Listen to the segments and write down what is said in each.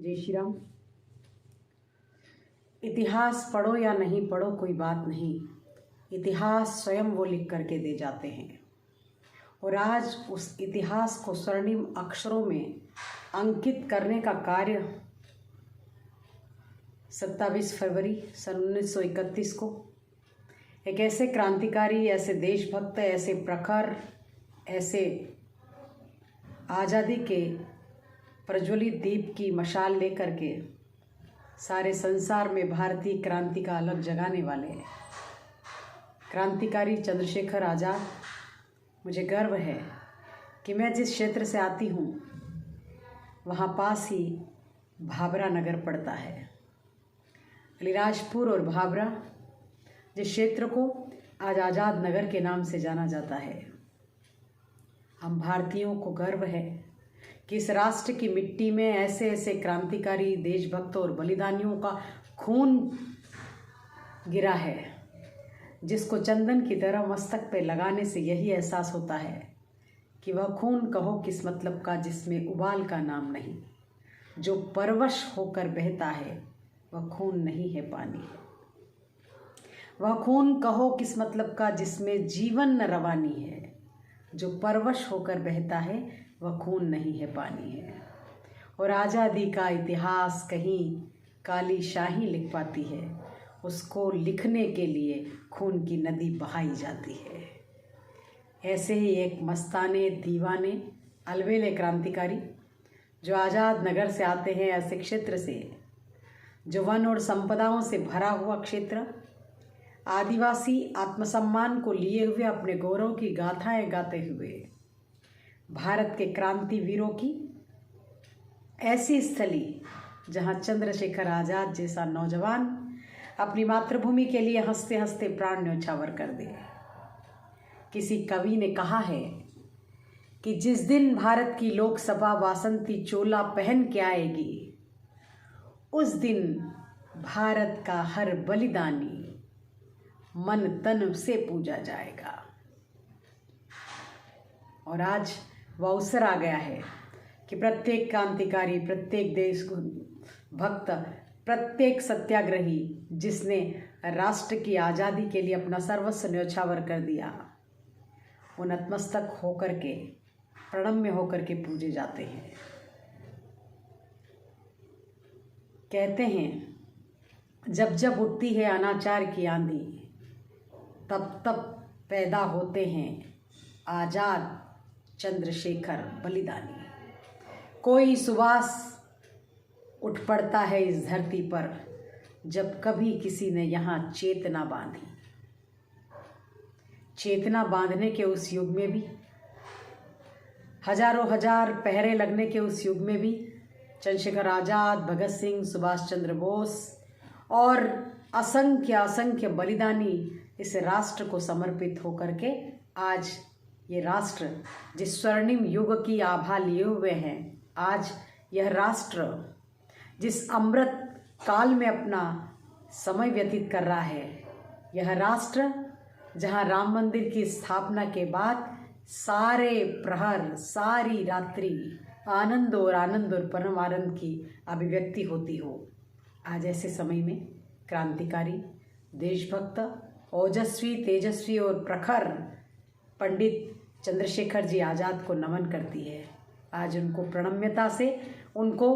जय श्री राम। इतिहास पढ़ो या नहीं पढ़ो कोई बात नहीं, इतिहास स्वयं वो लिख करके दे जाते हैं। और आज उस इतिहास को स्वर्णिम अक्षरों में अंकित करने का कार्य 27 फरवरी सन 1931 को एक ऐसे क्रांतिकारी, ऐसे देशभक्त, ऐसे प्रखर, ऐसे आज़ादी के प्रज्वलित दीप की मशाल लेकर के सारे संसार में भारतीय क्रांति का अलग जगाने वाले क्रांतिकारी चंद्रशेखर आज़ाद। मुझे गर्व है कि मैं जिस क्षेत्र से आती हूँ वहाँ पास ही भाभरा नगर पड़ता है। अलीराजपुर और भाभरा जिस क्षेत्र को आज आज़ाद नगर के नाम से जाना जाता है, हम भारतीयों को गर्व है कि इस राष्ट्र की मिट्टी में ऐसे ऐसे क्रांतिकारी, देशभक्तों और बलिदानियों का खून गिरा है, जिसको चंदन की तरह मस्तक पे लगाने से यही एहसास होता है कि वह खून कहो किस मतलब का जिसमें उबाल का नाम नहीं। जो परवश होकर बहता है वह खून नहीं है पानी। वह खून कहो किस मतलब का जिसमें जीवन न रवानी है। जो परवश होकर बहता है वह खून नहीं है पानी है। और आज़ादी का इतिहास कहीं काली शाही लिख पाती है, उसको लिखने के लिए खून की नदी बहाई जाती है। ऐसे ही एक मस्ताने, दीवाने, अलबेले क्रांतिकारी जो आज़ाद नगर से आते हैं, ऐसे क्षेत्र से जो वन और संपदाओं से भरा हुआ क्षेत्र, आदिवासी आत्मसम्मान को लिए हुए अपने गौरव की गाथाएं गाते हुए भारत के क्रांति वीरों की ऐसी स्थली जहां चंद्रशेखर आज़ाद जैसा नौजवान अपनी मातृभूमि के लिए हंसते हंसते प्राण न्यौछावर कर दे। किसी कवि ने कहा है कि जिस दिन भारत की लोकसभा वासंती चोला पहन के आएगी, उस दिन भारत का हर बलिदानी मन तन से पूजा जाएगा। और आज वह अवसर आ गया है कि प्रत्येक क्रांतिकारी, प्रत्येक देश भक्त, प्रत्येक सत्याग्रही जिसने राष्ट्र की आज़ादी के लिए अपना सर्वस्व न्यौछावर कर दिया, वो नतमस्तक होकर के, प्रणम्य होकर के पूजे जाते हैं। कहते हैं जब जब उठती है अनाचार की आंधी, तब तब पैदा होते हैं आज़ाद चंद्रशेखर बलिदानी। कोई सुबास उठ पड़ता है इस धरती पर जब कभी किसी ने यहाँ चेतना बांधी। चेतना बांधने के उस युग में भी, हजारों हजार पहरे लगने के उस युग में भी चंद्रशेखर आज़ाद, भगत सिंह, सुभाष चंद्र बोस और असंख्य असंख्य बलिदानी इस राष्ट्र को समर्पित होकर के आज ये राष्ट्र जिस स्वर्णिम युग की आभा लिए हुए हैं, आज यह राष्ट्र जिस अमृत काल में अपना समय व्यतीत कर रहा है, यह राष्ट्र जहां राम मंदिर की स्थापना के बाद सारे प्रहर, सारी रात्रि आनंद और परमानंद की अभिव्यक्ति होती हो, आज ऐसे समय में क्रांतिकारी, देशभक्त, ओजस्वी, तेजस्वी और प्रखर पंडित चंद्रशेखर जी आज़ाद को नमन करती है। आज उनको प्रणम्यता से, उनको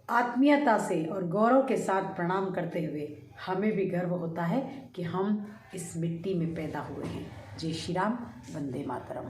आत्मीयता से और गौरव के साथ प्रणाम करते हुए हमें भी गर्व होता है कि हम इस मिट्टी में पैदा हुए हैं। जय श्री राम, वंदे मातरम।